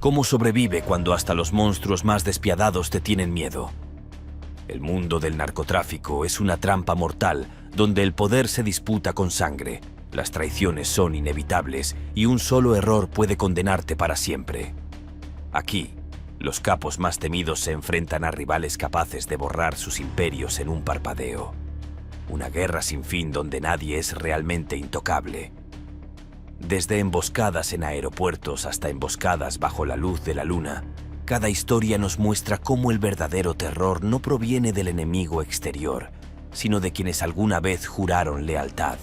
¿Cómo sobrevive cuando hasta los monstruos más despiadados te tienen miedo? El mundo del narcotráfico es una trampa mortal donde el poder se disputa con sangre, las traiciones son inevitables y un solo error puede condenarte para siempre. Aquí, los capos más temidos se enfrentan a rivales capaces de borrar sus imperios en un parpadeo. Una guerra sin fin donde nadie es realmente intocable. Desde emboscadas en aeropuertos hasta emboscadas bajo la luz de la luna, cada historia nos muestra cómo el verdadero terror no proviene del enemigo exterior, sino de quienes alguna vez juraron lealtad.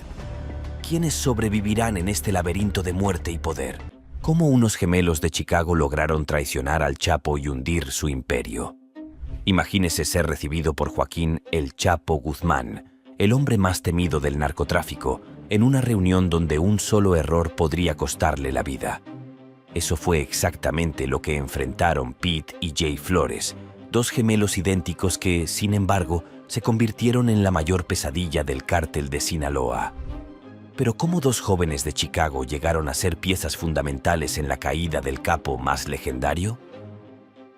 ¿Quiénes sobrevivirán en este laberinto de muerte y poder? ¿Cómo unos gemelos de Chicago lograron traicionar al Chapo y hundir su imperio? Imagínese ser recibido por Joaquín El Chapo Guzmán, el hombre más temido del narcotráfico, en una reunión donde un solo error podría costarle la vida. Eso fue exactamente lo que enfrentaron Pete y Jay Flores, dos gemelos idénticos que, sin embargo, se convirtieron en la mayor pesadilla del cártel de Sinaloa. Pero ¿cómo dos jóvenes de Chicago llegaron a ser piezas fundamentales en la caída del capo más legendario?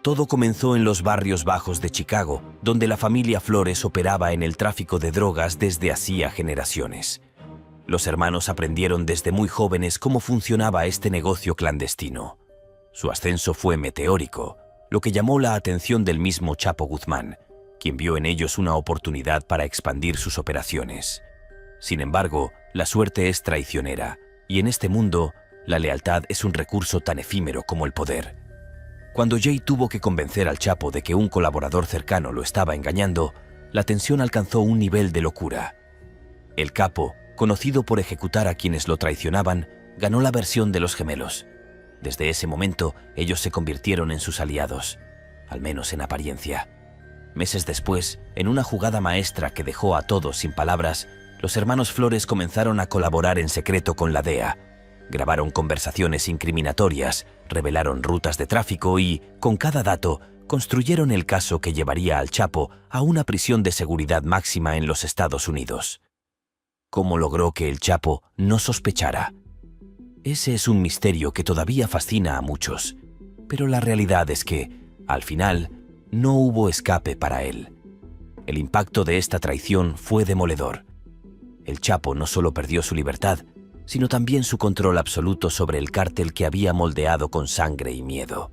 Todo comenzó en los barrios bajos de Chicago, donde la familia Flores operaba en el tráfico de drogas desde hacía generaciones. Los hermanos aprendieron desde muy jóvenes cómo funcionaba este negocio clandestino. Su ascenso fue meteórico, lo que llamó la atención del mismo Chapo Guzmán, quien vio en ellos una oportunidad para expandir sus operaciones. Sin embargo, la suerte es traicionera, y en este mundo, la lealtad es un recurso tan efímero como el poder. Cuando Jay tuvo que convencer al Chapo de que un colaborador cercano lo estaba engañando, la tensión alcanzó un nivel de locura. El capo, conocido por ejecutar a quienes lo traicionaban, ganó la versión de los gemelos. Desde ese momento, ellos se convirtieron en sus aliados, al menos en apariencia. Meses después, en una jugada maestra que dejó a todos sin palabras, los hermanos Flores comenzaron a colaborar en secreto con la DEA. Grabaron conversaciones incriminatorias, revelaron rutas de tráfico y, con cada dato, construyeron el caso que llevaría al Chapo a una prisión de seguridad máxima en los Estados Unidos. ¿Cómo logró que el Chapo no sospechara? Ese es un misterio que todavía fascina a muchos, pero la realidad es que, al final, no hubo escape para él. El impacto de esta traición fue demoledor. El Chapo no solo perdió su libertad, sino también su control absoluto sobre el cártel que había moldeado con sangre y miedo.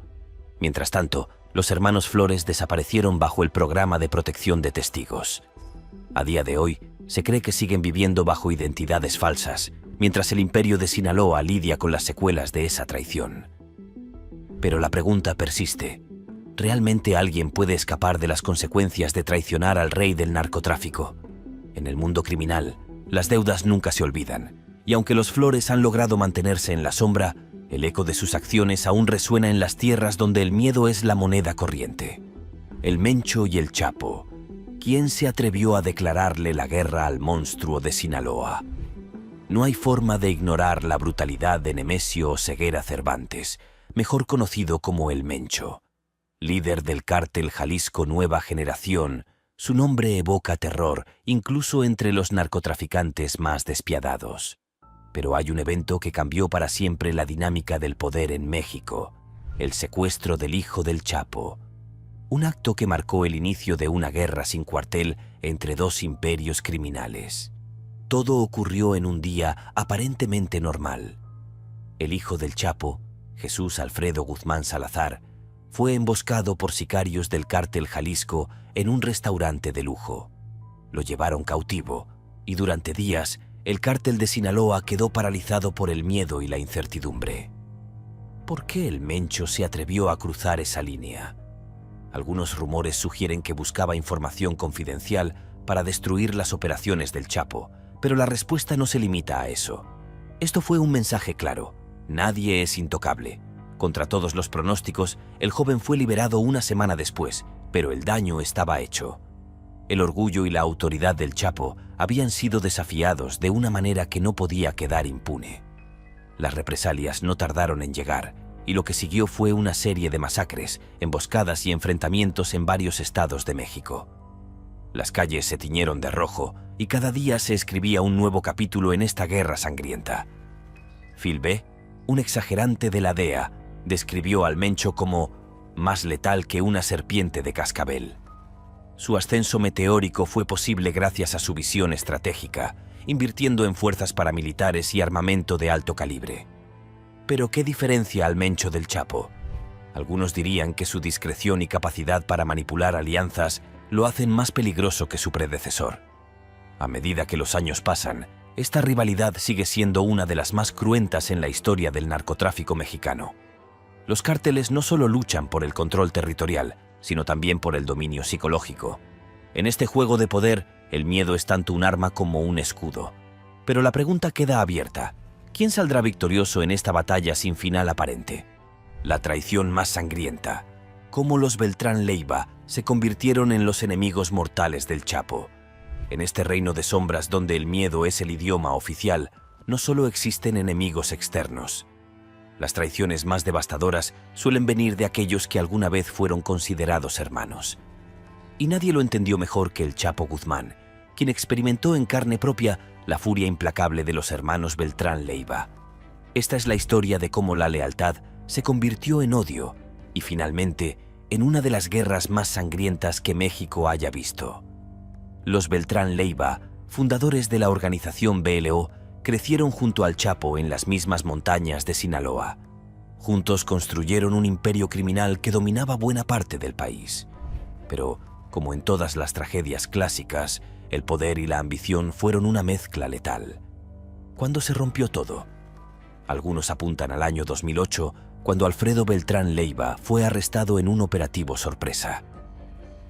Mientras tanto, los hermanos Flores desaparecieron bajo el programa de protección de testigos. A día de hoy, se cree que siguen viviendo bajo identidades falsas, mientras el imperio de Sinaloa lidia con las secuelas de esa traición. Pero la pregunta persiste. ¿Realmente alguien puede escapar de las consecuencias de traicionar al rey del narcotráfico? En el mundo criminal, las deudas nunca se olvidan, y aunque los Flores han logrado mantenerse en la sombra, el eco de sus acciones aún resuena en las tierras donde el miedo es la moneda corriente. El Mencho y el Chapo. ¿Quién se atrevió a declararle la guerra al monstruo de Sinaloa? No hay forma de ignorar la brutalidad de Nemesio Oseguera Cervantes, mejor conocido como el Mencho. Líder del cártel Jalisco Nueva Generación, su nombre evoca terror, incluso entre los narcotraficantes más despiadados. Pero hay un evento que cambió para siempre la dinámica del poder en México: el secuestro del hijo del Chapo. Un acto que marcó el inicio de una guerra sin cuartel entre dos imperios criminales. Todo ocurrió en un día aparentemente normal. El hijo del Chapo, Jesús Alfredo Guzmán Salazar, fue emboscado por sicarios del cártel Jalisco en un restaurante de lujo. Lo llevaron cautivo y durante días el cártel de Sinaloa quedó paralizado por el miedo y la incertidumbre. ¿Por qué el Mencho se atrevió a cruzar esa línea? Algunos rumores sugieren que buscaba información confidencial para destruir las operaciones del Chapo, pero la respuesta no se limita a eso. Esto fue un mensaje claro: nadie es intocable. Contra todos los pronósticos, el joven fue liberado una semana después, pero el daño estaba hecho. El orgullo y la autoridad del Chapo habían sido desafiados de una manera que no podía quedar impune. Las represalias no tardaron en llegar, y lo que siguió fue una serie de masacres, emboscadas y enfrentamientos en varios estados de México. Las calles se tiñeron de rojo, y cada día se escribía un nuevo capítulo en esta guerra sangrienta. Phil B., un exagerante de la DEA, Describió al Mencho como más letal que una serpiente de cascabel. Su ascenso meteórico fue posible gracias a su visión estratégica, invirtiendo en fuerzas paramilitares y armamento de alto calibre. Pero ¿qué diferencia al Mencho del Chapo? Algunos dirían que su discreción y capacidad para manipular alianzas lo hacen más peligroso que su predecesor. A medida que los años pasan, esta rivalidad sigue siendo una de las más cruentas en la historia del narcotráfico mexicano. Los cárteles no solo luchan por el control territorial, sino también por el dominio psicológico. En este juego de poder, el miedo es tanto un arma como un escudo. Pero la pregunta queda abierta. ¿Quién saldrá victorioso en esta batalla sin final aparente? La traición más sangrienta. ¿Cómo los Beltrán Leiva se convirtieron en los enemigos mortales del Chapo? En este reino de sombras donde el miedo es el idioma oficial, no solo existen enemigos externos. Las traiciones más devastadoras suelen venir de aquellos que alguna vez fueron considerados hermanos. Y nadie lo entendió mejor que el Chapo Guzmán, quien experimentó en carne propia la furia implacable de los hermanos Beltrán Leiva. Esta es la historia de cómo la lealtad se convirtió en odio y finalmente en una de las guerras más sangrientas que México haya visto. Los Beltrán Leiva, fundadores de la organización BLO, crecieron junto al Chapo en las mismas montañas de Sinaloa. Juntos construyeron un imperio criminal que dominaba buena parte del país. Pero, como en todas las tragedias clásicas, el poder y la ambición fueron una mezcla letal. ¿Cuándo se rompió todo? Algunos apuntan al año 2008, cuando Alfredo Beltrán Leiva fue arrestado en un operativo sorpresa.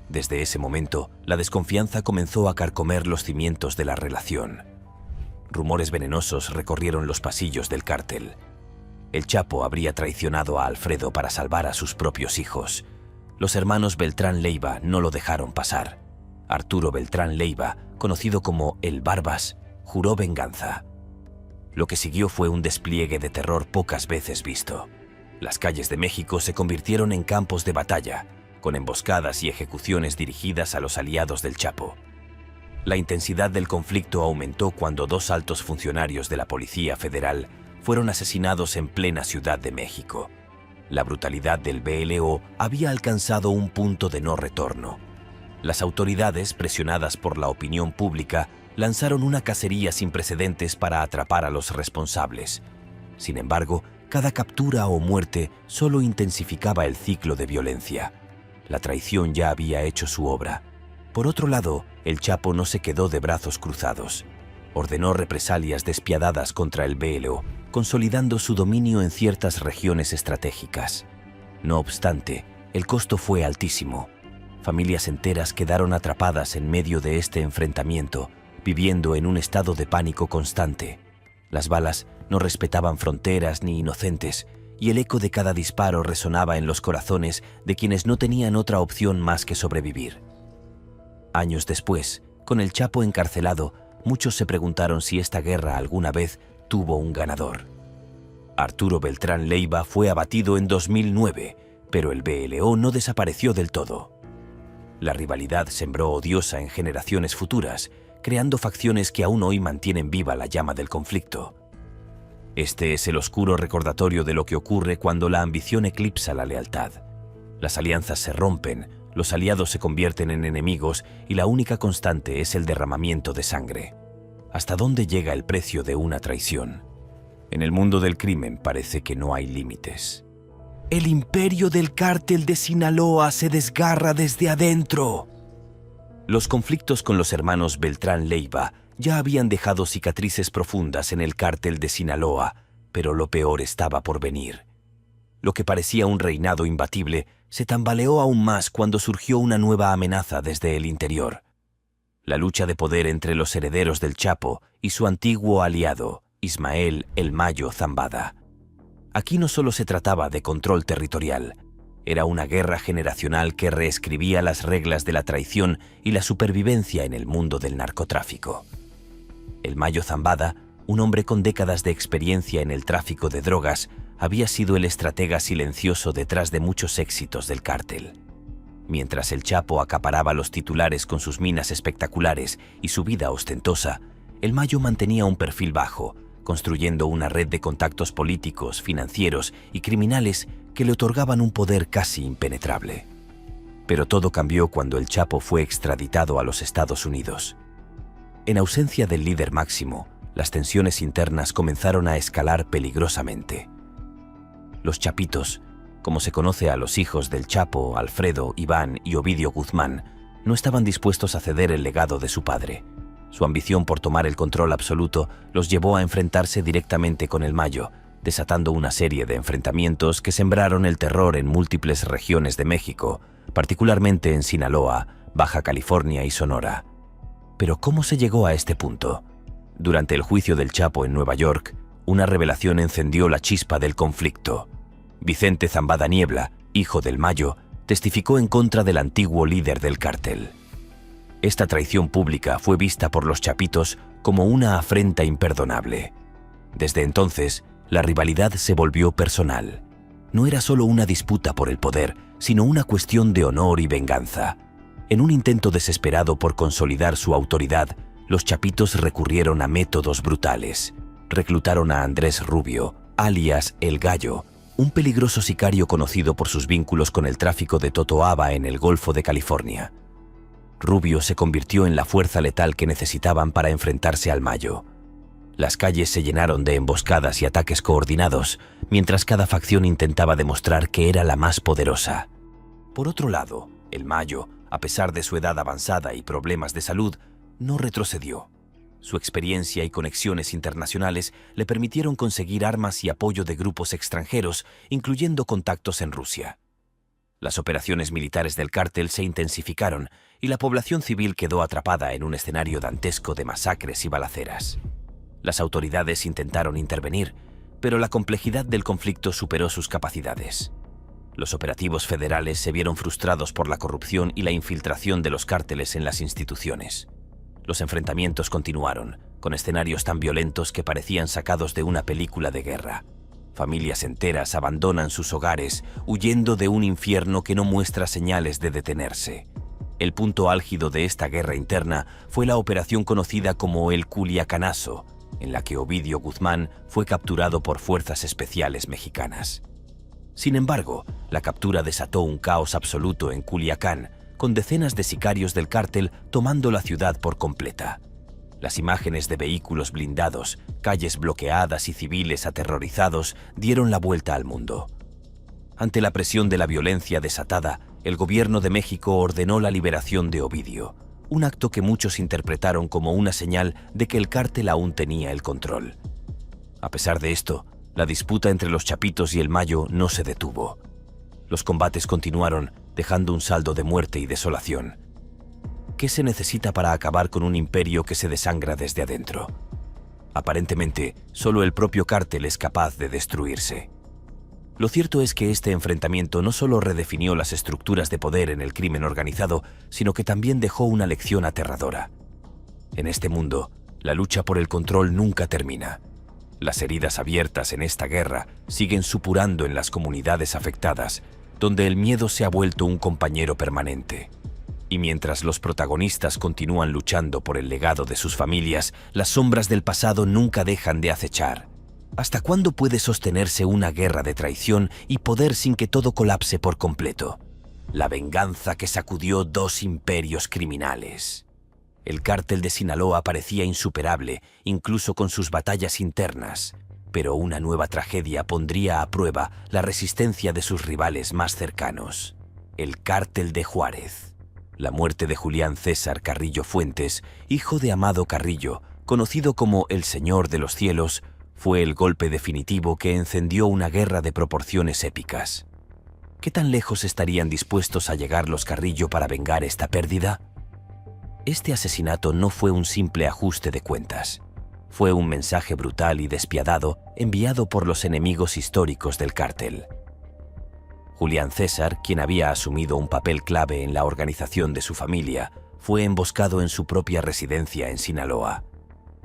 Desde ese momento, la desconfianza comenzó a carcomer los cimientos de la relación. Rumores venenosos recorrieron los pasillos del cártel. El Chapo habría traicionado a Alfredo para salvar a sus propios hijos. Los hermanos Beltrán Leiva no lo dejaron pasar. Arturo Beltrán Leiva, conocido como El Barbas, juró venganza. Lo que siguió fue un despliegue de terror pocas veces visto. Las calles de México se convirtieron en campos de batalla, con emboscadas y ejecuciones dirigidas a los aliados del Chapo. La intensidad del conflicto aumentó cuando 2 altos funcionarios de la Policía Federal fueron asesinados en plena Ciudad de México. La brutalidad del BLO había alcanzado un punto de no retorno. Las autoridades, presionadas por la opinión pública, lanzaron una cacería sin precedentes para atrapar a los responsables. Sin embargo, cada captura o muerte solo intensificaba el ciclo de violencia. La traición ya había hecho su obra. Por otro lado, el Chapo no se quedó de brazos cruzados. Ordenó represalias despiadadas contra el BLO, consolidando su dominio en ciertas regiones estratégicas. No obstante, el costo fue altísimo. Familias enteras quedaron atrapadas en medio de este enfrentamiento, viviendo en un estado de pánico constante. Las balas no respetaban fronteras ni inocentes, y el eco de cada disparo resonaba en los corazones de quienes no tenían otra opción más que sobrevivir. Años después, con el Chapo encarcelado, muchos se preguntaron si esta guerra alguna vez tuvo un ganador. Arturo Beltrán Leiva fue abatido en 2009, pero el BLO no desapareció del todo. La rivalidad sembró odiosa en generaciones futuras, creando facciones que aún hoy mantienen viva la llama del conflicto. Este es el oscuro recordatorio de lo que ocurre cuando la ambición eclipsa la lealtad. Las alianzas se rompen, los aliados se convierten en enemigos y la única constante es el derramamiento de sangre. ¿Hasta dónde llega el precio de una traición? En el mundo del crimen parece que no hay límites. El imperio del cártel de Sinaloa se desgarra desde adentro. Los conflictos con los hermanos Beltrán Leiva ya habían dejado cicatrices profundas en el cártel de Sinaloa, pero lo peor estaba por venir. Lo que parecía un reinado imbatible se tambaleó aún más cuando surgió una nueva amenaza desde el interior. La lucha de poder entre los herederos del Chapo y su antiguo aliado, Ismael El Mayo Zambada. Aquí no solo se trataba de control territorial, era una guerra generacional que reescribía las reglas de la traición y la supervivencia en el mundo del narcotráfico. El Mayo Zambada, un hombre con décadas de experiencia en el tráfico de drogas, había sido el estratega silencioso detrás de muchos éxitos del cártel. Mientras el Chapo acaparaba los titulares con sus minas espectaculares y su vida ostentosa, el Mayo mantenía un perfil bajo, construyendo una red de contactos políticos, financieros y criminales que le otorgaban un poder casi impenetrable. Pero todo cambió cuando el Chapo fue extraditado a los Estados Unidos. En ausencia del líder máximo, las tensiones internas comenzaron a escalar peligrosamente. Los chapitos, como se conoce a los hijos del Chapo, Alfredo, Iván y Ovidio Guzmán, no estaban dispuestos a ceder el legado de su padre. Su ambición por tomar el control absoluto los llevó a enfrentarse directamente con el Mayo, desatando una serie de enfrentamientos que sembraron el terror en múltiples regiones de México, particularmente en Sinaloa, Baja California y Sonora. Pero ¿cómo se llegó a este punto? Durante el juicio del Chapo en Nueva York, una revelación encendió la chispa del conflicto. Vicente Zambada Niebla, hijo del Mayo, testificó en contra del antiguo líder del cártel. Esta traición pública fue vista por los chapitos como una afrenta imperdonable. Desde entonces, la rivalidad se volvió personal. No era solo una disputa por el poder, sino una cuestión de honor y venganza. En un intento desesperado por consolidar su autoridad, los chapitos recurrieron a métodos brutales. Reclutaron a Andrés Rubio, alias El Gallo, un peligroso sicario conocido por sus vínculos con el tráfico de totoaba en el Golfo de California. Rubio se convirtió en la fuerza letal que necesitaban para enfrentarse al Mayo. Las calles se llenaron de emboscadas y ataques coordinados, mientras cada facción intentaba demostrar que era la más poderosa. Por otro lado, el Mayo, a pesar de su edad avanzada y problemas de salud, no retrocedió. Su experiencia y conexiones internacionales le permitieron conseguir armas y apoyo de grupos extranjeros, incluyendo contactos en Rusia. Las operaciones militares del cártel se intensificaron y la población civil quedó atrapada en un escenario dantesco de masacres y balaceras. Las autoridades intentaron intervenir, pero la complejidad del conflicto superó sus capacidades. Los operativos federales se vieron frustrados por la corrupción y la infiltración de los cárteles en las instituciones. Los enfrentamientos continuaron, con escenarios tan violentos que parecían sacados de una película de guerra. Familias enteras abandonan sus hogares, huyendo de un infierno que no muestra señales de detenerse. El punto álgido de esta guerra interna fue la operación conocida como el Culiacanazo, en la que Ovidio Guzmán fue capturado por fuerzas especiales mexicanas. Sin embargo, la captura desató un caos absoluto en Culiacán, con decenas de sicarios del cártel tomando la ciudad por completa. Las imágenes de vehículos blindados, calles bloqueadas y civiles aterrorizados dieron la vuelta al mundo. Ante la presión de la violencia desatada, el gobierno de México ordenó la liberación de Ovidio, un acto que muchos interpretaron como una señal de que el cártel aún tenía el control. A pesar de esto, la disputa entre los chapitos y el Mayo no se detuvo. Los combates continuaron, dejando un saldo de muerte y desolación. ¿Qué se necesita para acabar con un imperio que se desangra desde adentro? Aparentemente, solo el propio cártel es capaz de destruirse. Lo cierto es que este enfrentamiento no solo redefinió las estructuras de poder en el crimen organizado, sino que también dejó una lección aterradora. En este mundo, la lucha por el control nunca termina. Las heridas abiertas en esta guerra siguen supurando en las comunidades afectadas, donde el miedo se ha vuelto un compañero permanente. Y mientras los protagonistas continúan luchando por el legado de sus familias, las sombras del pasado nunca dejan de acechar. ¿Hasta cuándo puede sostenerse una guerra de traición y poder sin que todo colapse por completo? La venganza que sacudió dos imperios criminales. El cártel de Sinaloa parecía insuperable, incluso con sus batallas internas, pero una nueva tragedia pondría a prueba la resistencia de sus rivales más cercanos. El cártel de Juárez. La muerte de Julián César Carrillo Fuentes, hijo de Amado Carrillo, conocido como el Señor de los Cielos, fue el golpe definitivo que encendió una guerra de proporciones épicas. ¿Qué tan lejos estarían dispuestos a llegar los Carrillo para vengar esta pérdida? Este asesinato no fue un simple ajuste de cuentas. Fue un mensaje brutal y despiadado enviado por los enemigos históricos del cártel. Julián César, quien había asumido un papel clave en la organización de su familia, fue emboscado en su propia residencia en Sinaloa.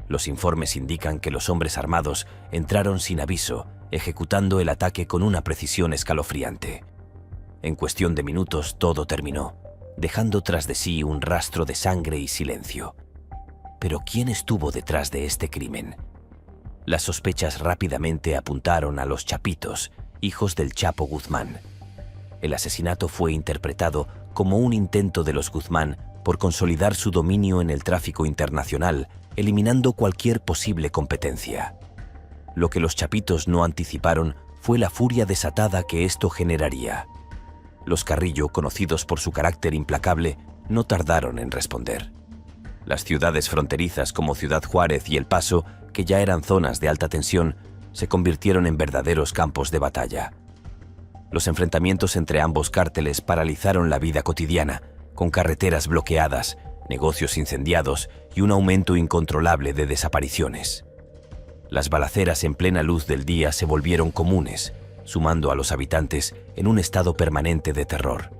Los informes indican que los hombres armados entraron sin aviso, ejecutando el ataque con una precisión escalofriante. En cuestión de minutos todo terminó, dejando tras de sí un rastro de sangre y silencio. Pero ¿quién estuvo detrás de este crimen? Las sospechas rápidamente apuntaron a los Chapitos, hijos del Chapo Guzmán. El asesinato fue interpretado como un intento de los Guzmán por consolidar su dominio en el tráfico internacional, eliminando cualquier posible competencia. Lo que los Chapitos no anticiparon fue la furia desatada que esto generaría. Los Carrillo, conocidos por su carácter implacable, no tardaron en responder. Las ciudades fronterizas como Ciudad Juárez y El Paso, que ya eran zonas de alta tensión, se convirtieron en verdaderos campos de batalla. Los enfrentamientos entre ambos cárteles paralizaron la vida cotidiana, con carreteras bloqueadas, negocios incendiados y un aumento incontrolable de desapariciones. Las balaceras en plena luz del día se volvieron comunes, sumando a los habitantes en un estado permanente de terror.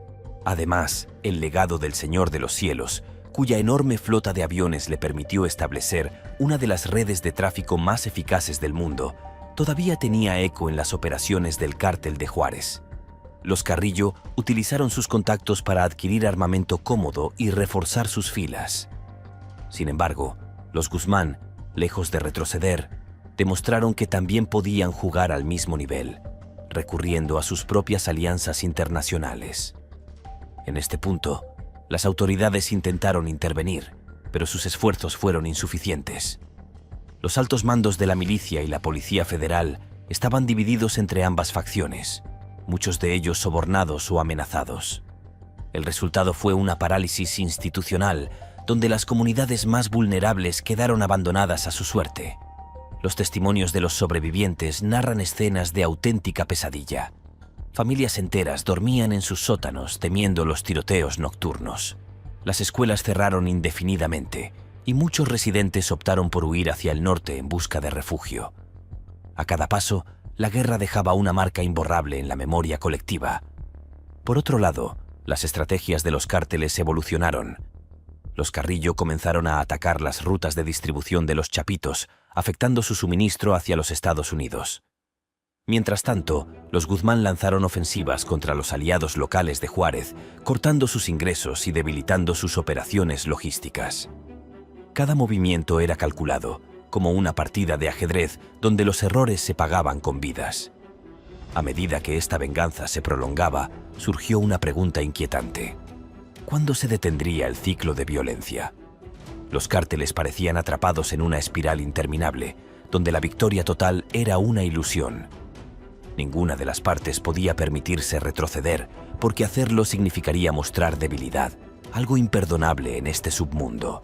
Además, el legado del Señor de los Cielos, cuya enorme flota de aviones le permitió establecer una de las redes de tráfico más eficaces del mundo, todavía tenía eco en las operaciones del Cártel de Juárez. Los Carrillo utilizaron sus contactos para adquirir armamento cómodo y reforzar sus filas. Sin embargo, los Guzmán, lejos de retroceder, demostraron que también podían jugar al mismo nivel, recurriendo a sus propias alianzas internacionales. En este punto, las autoridades intentaron intervenir, pero sus esfuerzos fueron insuficientes. Los altos mandos de la milicia y la Policía Federal estaban divididos entre ambas facciones, muchos de ellos sobornados o amenazados. El resultado fue una parálisis institucional, donde las comunidades más vulnerables quedaron abandonadas a su suerte. Los testimonios de los sobrevivientes narran escenas de auténtica pesadilla. Familias enteras dormían en sus sótanos temiendo los tiroteos nocturnos. Las escuelas cerraron indefinidamente y muchos residentes optaron por huir hacia el norte en busca de refugio. A cada paso, la guerra dejaba una marca imborrable en la memoria colectiva. Por otro lado, las estrategias de los cárteles evolucionaron. Los Carrillo comenzaron a atacar las rutas de distribución de los Chapitos, afectando su suministro hacia los Estados Unidos. Mientras tanto, los Guzmán lanzaron ofensivas contra los aliados locales de Juárez, cortando sus ingresos y debilitando sus operaciones logísticas. Cada movimiento era calculado, como una partida de ajedrez donde los errores se pagaban con vidas. A medida que esta venganza se prolongaba, surgió una pregunta inquietante. ¿Cuándo se detendría el ciclo de violencia? Los cárteles parecían atrapados en una espiral interminable, donde la victoria total era una ilusión. Ninguna de las partes podía permitirse retroceder, porque hacerlo significaría mostrar debilidad, algo imperdonable en este submundo.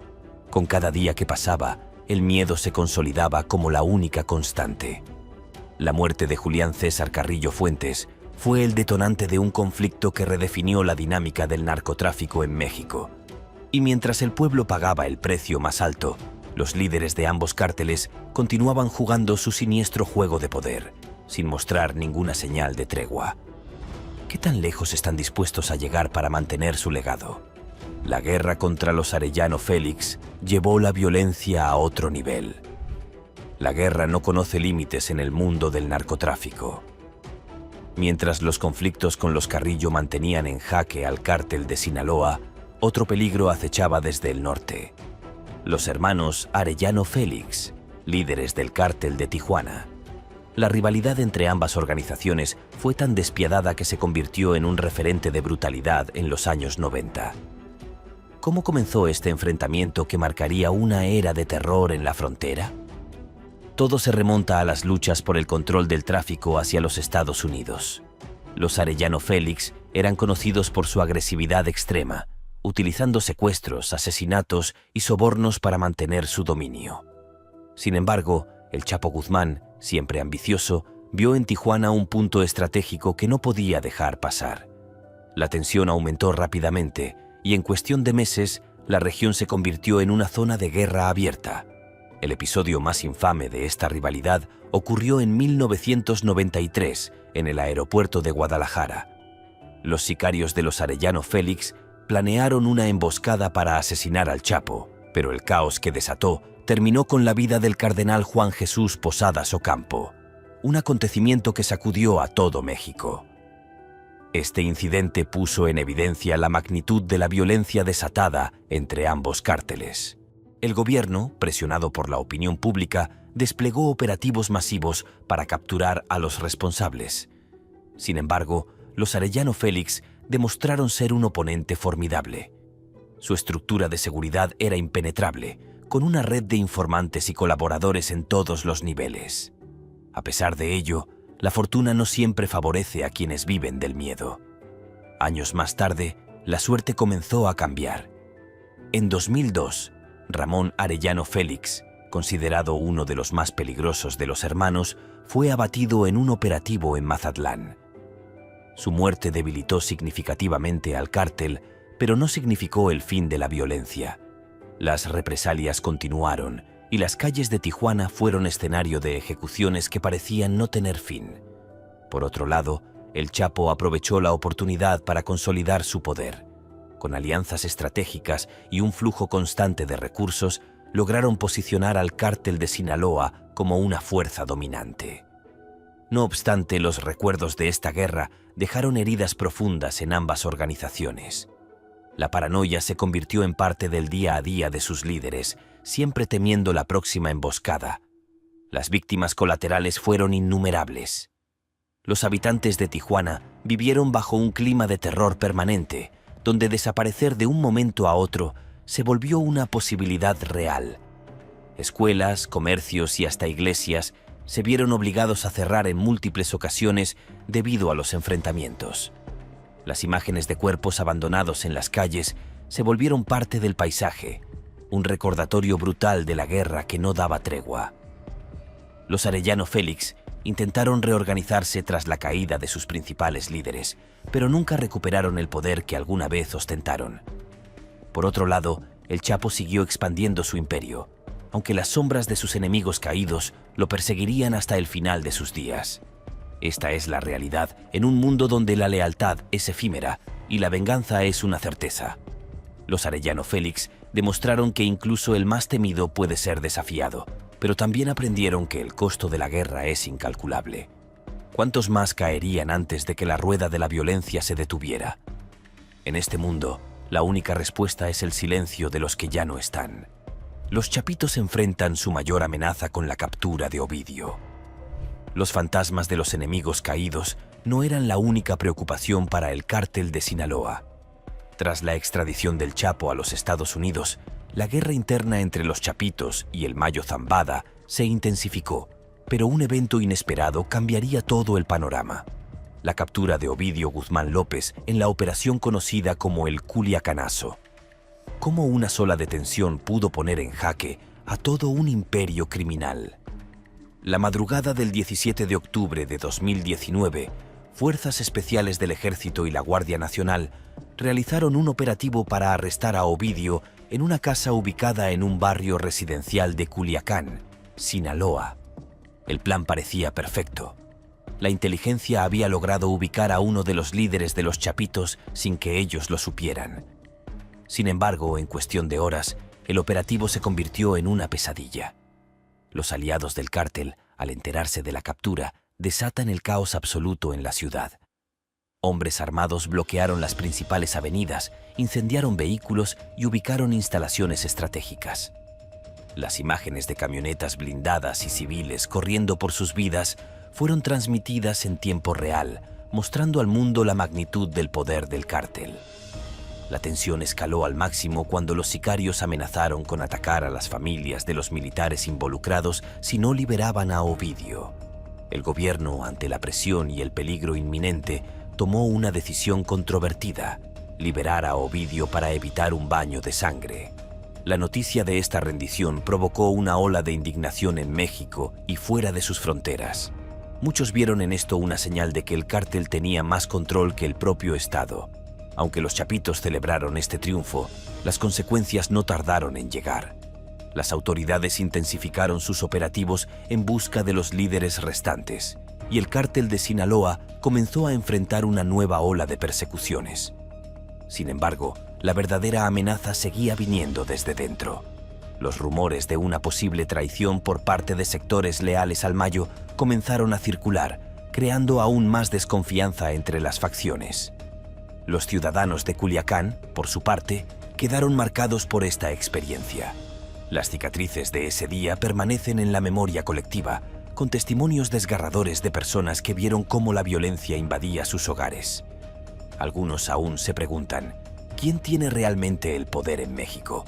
Con cada día que pasaba, el miedo se consolidaba como la única constante. La muerte de Julián César Carrillo Fuentes fue el detonante de un conflicto que redefinió la dinámica del narcotráfico en México. Y mientras el pueblo pagaba el precio más alto, los líderes de ambos cárteles continuaban jugando su siniestro juego de poder, sin mostrar ninguna señal de tregua. ¿Qué tan lejos están dispuestos a llegar para mantener su legado? La guerra contra los Arellano Félix llevó la violencia a otro nivel. La guerra no conoce límites en el mundo del narcotráfico. Mientras los conflictos con los Carrillo mantenían en jaque al cártel de Sinaloa, otro peligro acechaba desde el norte. Los hermanos Arellano Félix, líderes del cártel de Tijuana. La rivalidad entre ambas organizaciones fue tan despiadada que se convirtió en un referente de brutalidad en los años 90. ¿Cómo comenzó este enfrentamiento que marcaría una era de terror en la frontera? Todo se remonta a las luchas por el control del tráfico hacia los Estados Unidos. Los Arellano Félix eran conocidos por su agresividad extrema, utilizando secuestros, asesinatos y sobornos para mantener su dominio. Sin embargo, el Chapo Guzmán, siempre ambicioso, vio en Tijuana un punto estratégico que no podía dejar pasar. La tensión aumentó rápidamente y en cuestión de meses, la región se convirtió en una zona de guerra abierta. El episodio más infame de esta rivalidad ocurrió en 1993 en el aeropuerto de Guadalajara. Los sicarios de los Arellano Félix planearon una emboscada para asesinar al Chapo, pero el caos que desató terminó con la vida del cardenal Juan Jesús Posadas Ocampo, un acontecimiento que sacudió a todo México. Este incidente puso en evidencia la magnitud de la violencia desatada entre ambos cárteles. El gobierno, presionado por la opinión pública, desplegó operativos masivos para capturar a los responsables. Sin embargo, los Arellano Félix demostraron ser un oponente formidable. Su estructura de seguridad era impenetrable, con una red de informantes y colaboradores en todos los niveles. A pesar de ello, la fortuna no siempre favorece a quienes viven del miedo. Años más tarde, la suerte comenzó a cambiar. En 2002, Ramón Arellano Félix, considerado uno de los más peligrosos de los hermanos, fue abatido en un operativo en Mazatlán. Su muerte debilitó significativamente al cártel, pero no significó el fin de la violencia. Las represalias continuaron y las calles de Tijuana fueron escenario de ejecuciones que parecían no tener fin. Por otro lado, el Chapo aprovechó la oportunidad para consolidar su poder. Con alianzas estratégicas y un flujo constante de recursos, lograron posicionar al cártel de Sinaloa como una fuerza dominante. No obstante, los recuerdos de esta guerra dejaron heridas profundas en ambas organizaciones. La paranoia se convirtió en parte del día a día de sus líderes, siempre temiendo la próxima emboscada. Las víctimas colaterales fueron innumerables. Los habitantes de Tijuana vivieron bajo un clima de terror permanente, donde desaparecer de un momento a otro se volvió una posibilidad real. Escuelas, comercios y hasta iglesias se vieron obligados a cerrar en múltiples ocasiones debido a los enfrentamientos. Las imágenes de cuerpos abandonados en las calles se volvieron parte del paisaje, un recordatorio brutal de la guerra que no daba tregua. Los Arellano Félix intentaron reorganizarse tras la caída de sus principales líderes, pero nunca recuperaron el poder que alguna vez ostentaron. Por otro lado, el Chapo siguió expandiendo su imperio, aunque las sombras de sus enemigos caídos lo perseguirían hasta el final de sus días. Esta es la realidad en un mundo donde la lealtad es efímera y la venganza es una certeza. Los Arellano Félix demostraron que incluso el más temido puede ser desafiado, pero también aprendieron que el costo de la guerra es incalculable. ¿Cuántos más caerían antes de que la rueda de la violencia se detuviera? En este mundo, la única respuesta es el silencio de los que ya no están. Los chapitos enfrentan su mayor amenaza con la captura de Ovidio. Los fantasmas de los enemigos caídos no eran la única preocupación para el cártel de Sinaloa. Tras la extradición del Chapo a los Estados Unidos, la guerra interna entre los chapitos y el Mayo Zambada se intensificó, pero un evento inesperado cambiaría todo el panorama: la captura de Ovidio Guzmán López en la operación conocida como el Culiacanazo. ¿Cómo una sola detención pudo poner en jaque a todo un imperio criminal? La madrugada del 17 de octubre de 2019, fuerzas especiales del Ejército y la Guardia Nacional realizaron un operativo para arrestar a Ovidio en una casa ubicada en un barrio residencial de Culiacán, Sinaloa. El plan parecía perfecto. La inteligencia había logrado ubicar a uno de los líderes de los chapitos sin que ellos lo supieran. Sin embargo, en cuestión de horas, el operativo se convirtió en una pesadilla. Los aliados del cártel, al enterarse de la captura, desatan el caos absoluto en la ciudad. Hombres armados bloquearon las principales avenidas, incendiaron vehículos y ubicaron instalaciones estratégicas. Las imágenes de camionetas blindadas y civiles corriendo por sus vidas fueron transmitidas en tiempo real, mostrando al mundo la magnitud del poder del cártel. La tensión escaló al máximo cuando los sicarios amenazaron con atacar a las familias de los militares involucrados si no liberaban a Ovidio. El gobierno, ante la presión y el peligro inminente, tomó una decisión controvertida: liberar a Ovidio para evitar un baño de sangre. La noticia de esta rendición provocó una ola de indignación en México y fuera de sus fronteras. Muchos vieron en esto una señal de que el cártel tenía más control que el propio Estado. Aunque los chapitos celebraron este triunfo, las consecuencias no tardaron en llegar. Las autoridades intensificaron sus operativos en busca de los líderes restantes, y el cártel de Sinaloa comenzó a enfrentar una nueva ola de persecuciones. Sin embargo, la verdadera amenaza seguía viniendo desde dentro. Los rumores de una posible traición por parte de sectores leales al Mayo comenzaron a circular, creando aún más desconfianza entre las facciones. Los ciudadanos de Culiacán, por su parte, quedaron marcados por esta experiencia. Las cicatrices de ese día permanecen en la memoria colectiva, con testimonios desgarradores de personas que vieron cómo la violencia invadía sus hogares. Algunos aún se preguntan, ¿quién tiene realmente el poder en México?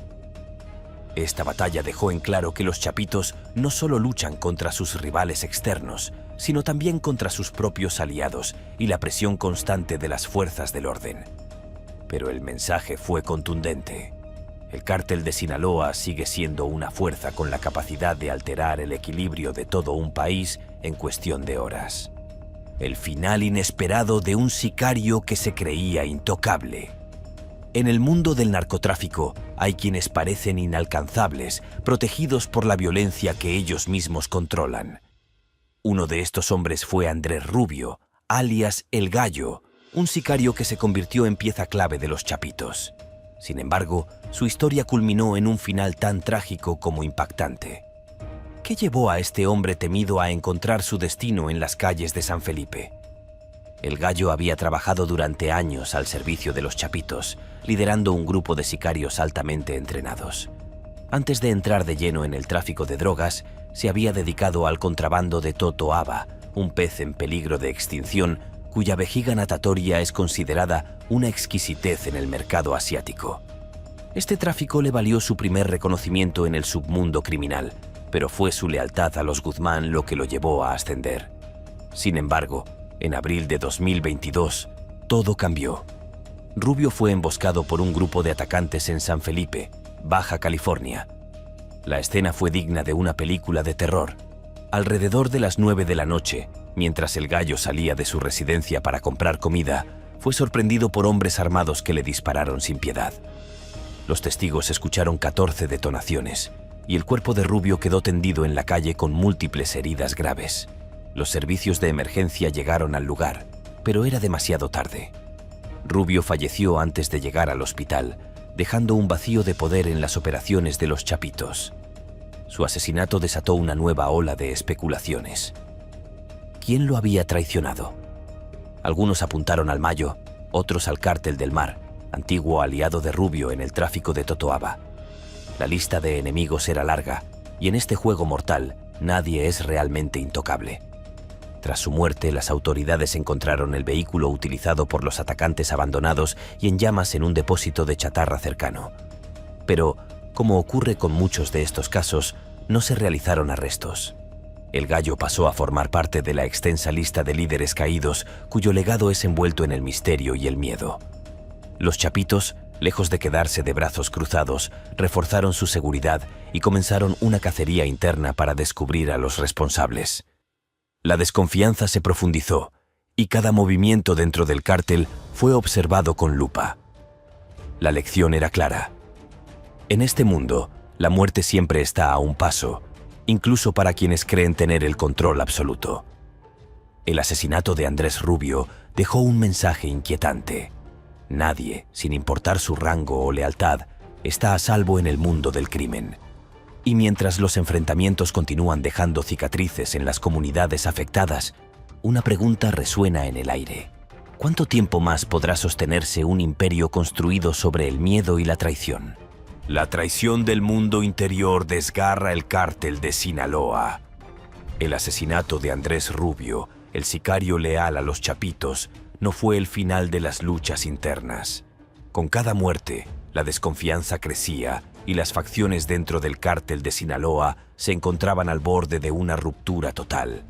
Esta batalla dejó en claro que los chapitos no solo luchan contra sus rivales externos, sino también contra sus propios aliados y la presión constante de las fuerzas del orden. Pero el mensaje fue contundente. El cártel de Sinaloa sigue siendo una fuerza con la capacidad de alterar el equilibrio de todo un país en cuestión de horas. El final inesperado de un sicario que se creía intocable. En el mundo del narcotráfico hay quienes parecen inalcanzables, protegidos por la violencia que ellos mismos controlan. Uno de estos hombres fue Andrés Rubio, alias El Gallo, un sicario que se convirtió en pieza clave de los chapitos. Sin embargo, su historia culminó en un final tan trágico como impactante. ¿Qué llevó a este hombre temido a encontrar su destino en las calles de San Felipe? El Gallo había trabajado durante años al servicio de los chapitos, liderando un grupo de sicarios altamente entrenados. Antes de entrar de lleno en el tráfico de drogas, se había dedicado al contrabando de totoaba, un pez en peligro de extinción cuya vejiga natatoria es considerada una exquisitez en el mercado asiático. Este tráfico le valió su primer reconocimiento en el submundo criminal, pero fue su lealtad a los Guzmán lo que lo llevó a ascender. Sin embargo, en abril de 2022, todo cambió. Rubio fue emboscado por un grupo de atacantes en San Felipe, Baja California. La escena fue digna de una película de terror. Alrededor de las 9 de la noche, mientras el Gallo salía de su residencia para comprar comida, fue sorprendido por hombres armados que le dispararon sin piedad. Los testigos escucharon 14 detonaciones, y el cuerpo de Rubio quedó tendido en la calle con múltiples heridas graves. Los servicios de emergencia llegaron al lugar, pero era demasiado tarde. Rubio falleció antes de llegar al hospital, dejando un vacío de poder en las operaciones de los chapitos. Su asesinato desató una nueva ola de especulaciones. ¿Quién lo había traicionado? Algunos apuntaron al Mayo, otros al Cártel del Mar, antiguo aliado de Rubio en el tráfico de totoaba. La lista de enemigos era larga, y en este juego mortal nadie es realmente intocable. Tras su muerte, las autoridades encontraron el vehículo utilizado por los atacantes abandonados y en llamas en un depósito de chatarra cercano. Pero, como ocurre con muchos de estos casos, no se realizaron arrestos. El Gallo pasó a formar parte de la extensa lista de líderes caídos, cuyo legado es envuelto en el misterio y el miedo. Los chapitos, lejos de quedarse de brazos cruzados, reforzaron su seguridad y comenzaron una cacería interna para descubrir a los responsables. La desconfianza se profundizó, y cada movimiento dentro del cártel fue observado con lupa. La lección era clara. En este mundo, la muerte siempre está a un paso, incluso para quienes creen tener el control absoluto. El asesinato de Andrés Rubio dejó un mensaje inquietante. Nadie, sin importar su rango o lealtad, está a salvo en el mundo del crimen. Y mientras los enfrentamientos continúan dejando cicatrices en las comunidades afectadas, una pregunta resuena en el aire. ¿Cuánto tiempo más podrá sostenerse un imperio construido sobre el miedo y la traición? La traición del mundo interior desgarra el cártel de Sinaloa. El asesinato de Andrés Rubio, el sicario leal a los chapitos, no fue el final de las luchas internas. Con cada muerte, la desconfianza crecía y las facciones dentro del cártel de Sinaloa se encontraban al borde de una ruptura total.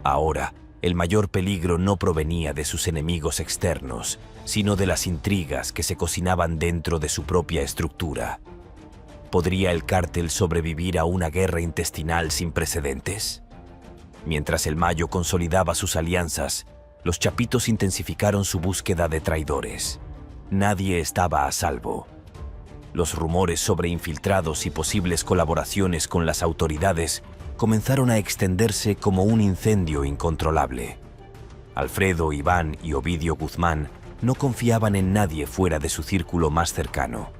Ahora, el mayor peligro no provenía de sus enemigos externos, sino de las intrigas que se cocinaban dentro de su propia estructura. ¿Podría el cártel sobrevivir a una guerra intestinal sin precedentes? Mientras el Mayo consolidaba sus alianzas, los chapitos intensificaron su búsqueda de traidores. Nadie estaba a salvo. Los rumores sobre infiltrados y posibles colaboraciones con las autoridades comenzaron a extenderse como un incendio incontrolable. Alfredo, Iván y Ovidio Guzmán no confiaban en nadie fuera de su círculo más cercano.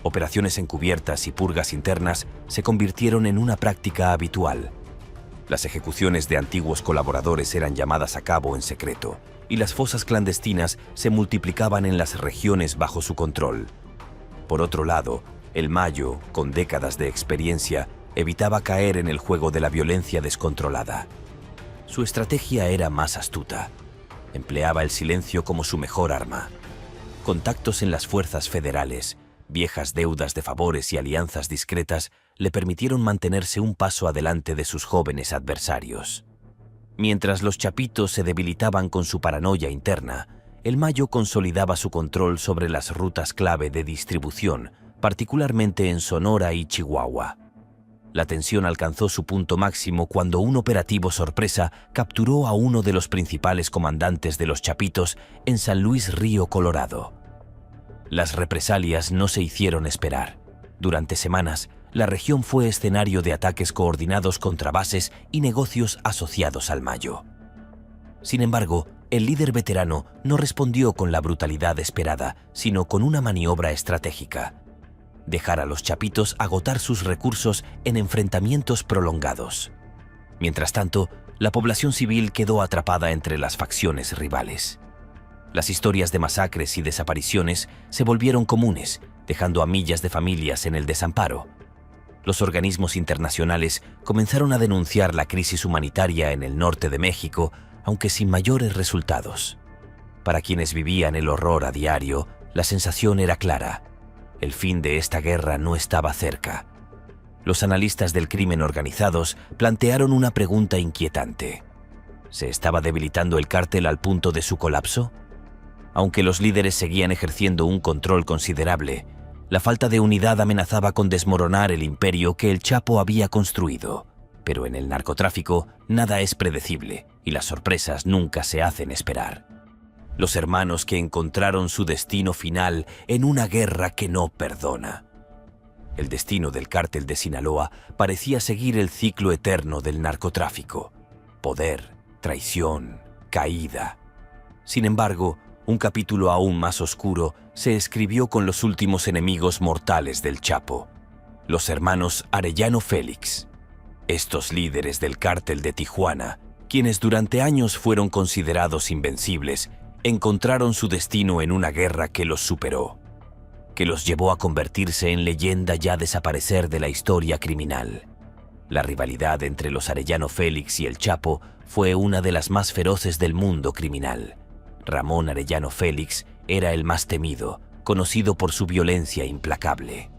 Operaciones encubiertas y purgas internas se convirtieron en una práctica habitual. Las ejecuciones de antiguos colaboradores eran llamadas a cabo en secreto, y las fosas clandestinas se multiplicaban en las regiones bajo su control. Por otro lado, el Mayo, con décadas de experiencia, evitaba caer en el juego de la violencia descontrolada. Su estrategia era más astuta. Empleaba el silencio como su mejor arma. Contactos en las fuerzas federales, viejas deudas de favores y alianzas discretas le permitieron mantenerse un paso adelante de sus jóvenes adversarios. Mientras los chapitos se debilitaban con su paranoia interna, el Mayo consolidaba su control sobre las rutas clave de distribución, particularmente en Sonora y Chihuahua. La tensión alcanzó su punto máximo cuando un operativo sorpresa capturó a uno de los principales comandantes de los chapitos en San Luis Río Colorado. Las represalias no se hicieron esperar. Durante semanas, la región fue escenario de ataques coordinados contra bases y negocios asociados al Mayo. Sin embargo, el líder veterano no respondió con la brutalidad esperada, sino con una maniobra estratégica: dejar a los chapitos agotar sus recursos en enfrentamientos prolongados. Mientras tanto, la población civil quedó atrapada entre las facciones rivales. Las historias de masacres y desapariciones se volvieron comunes, dejando a millas de familias en el desamparo. Los organismos internacionales comenzaron a denunciar la crisis humanitaria en el norte de México, aunque sin mayores resultados. Para quienes vivían el horror a diario, la sensación era clara: el fin de esta guerra no estaba cerca. Los analistas del crimen organizados plantearon una pregunta inquietante: ¿se estaba debilitando el cártel al punto de su colapso? Aunque los líderes seguían ejerciendo un control considerable, la falta de unidad amenazaba con desmoronar el imperio que el Chapo había construido. Pero en el narcotráfico nada es predecible y las sorpresas nunca se hacen esperar. Los hermanos que encontraron su destino final en una guerra que no perdona. El destino del cártel de Sinaloa parecía seguir el ciclo eterno del narcotráfico: poder, traición, caída. Sin embargo, un capítulo aún más oscuro se escribió con los últimos enemigos mortales del Chapo: los hermanos Arellano Félix. Estos líderes del cártel de Tijuana, quienes durante años fueron considerados invencibles, encontraron su destino en una guerra que los superó, que los llevó a convertirse en leyenda y a desaparecer de la historia criminal. La rivalidad entre los Arellano Félix y el Chapo fue una de las más feroces del mundo criminal. Ramón Arellano Félix era el más temido, conocido por su violencia implacable.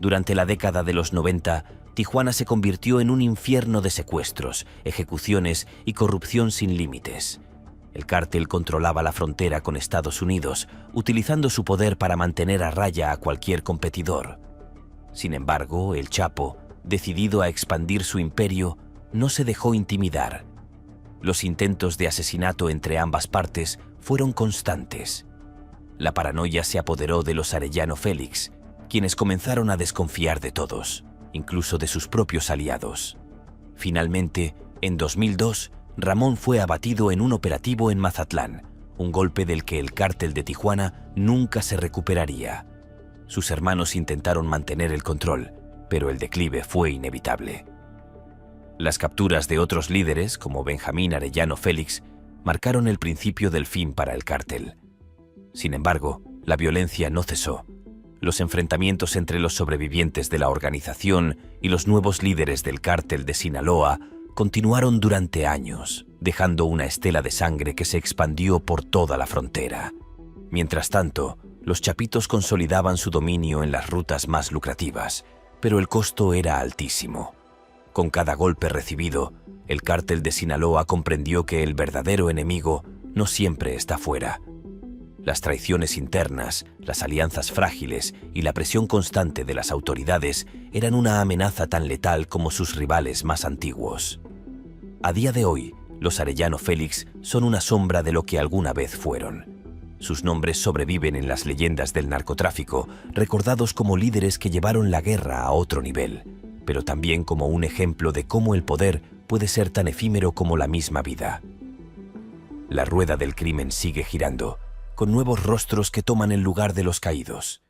Durante la década de los 90, Tijuana se convirtió en un infierno de secuestros, ejecuciones y corrupción sin límites. El cártel controlaba la frontera con Estados Unidos, utilizando su poder para mantener a raya a cualquier competidor. Sin embargo, el Chapo, decidido a expandir su imperio, no se dejó intimidar. Los intentos de asesinato entre ambas partes fueron constantes. La paranoia se apoderó de los Arellano Félix, quienes comenzaron a desconfiar de todos, incluso de sus propios aliados. Finalmente, en 2002, Ramón fue abatido en un operativo en Mazatlán, un golpe del que el cártel de Tijuana nunca se recuperaría. Sus hermanos intentaron mantener el control, pero el declive fue inevitable. Las capturas de otros líderes, como Benjamín Arellano Félix, marcaron el principio del fin para el cártel. Sin embargo, la violencia no cesó. Los enfrentamientos entre los sobrevivientes de la organización y los nuevos líderes del cártel de Sinaloa continuaron durante años, dejando una estela de sangre que se expandió por toda la frontera. Mientras tanto, los chapitos consolidaban su dominio en las rutas más lucrativas, pero el costo era altísimo. Con cada golpe recibido, el cártel de Sinaloa comprendió que el verdadero enemigo no siempre está fuera. Las traiciones internas, las alianzas frágiles y la presión constante de las autoridades eran una amenaza tan letal como sus rivales más antiguos. A día de hoy, los Arellano Félix son una sombra de lo que alguna vez fueron. Sus nombres sobreviven en las leyendas del narcotráfico, recordados como líderes que llevaron la guerra a otro nivel, pero también como un ejemplo de cómo el poder puede ser tan efímero como la misma vida. La rueda del crimen sigue girando, con nuevos rostros que toman el lugar de los caídos.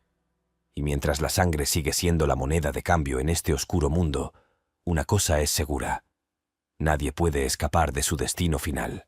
Y mientras la sangre sigue siendo la moneda de cambio en este oscuro mundo, una cosa es segura: nadie puede escapar de su destino final.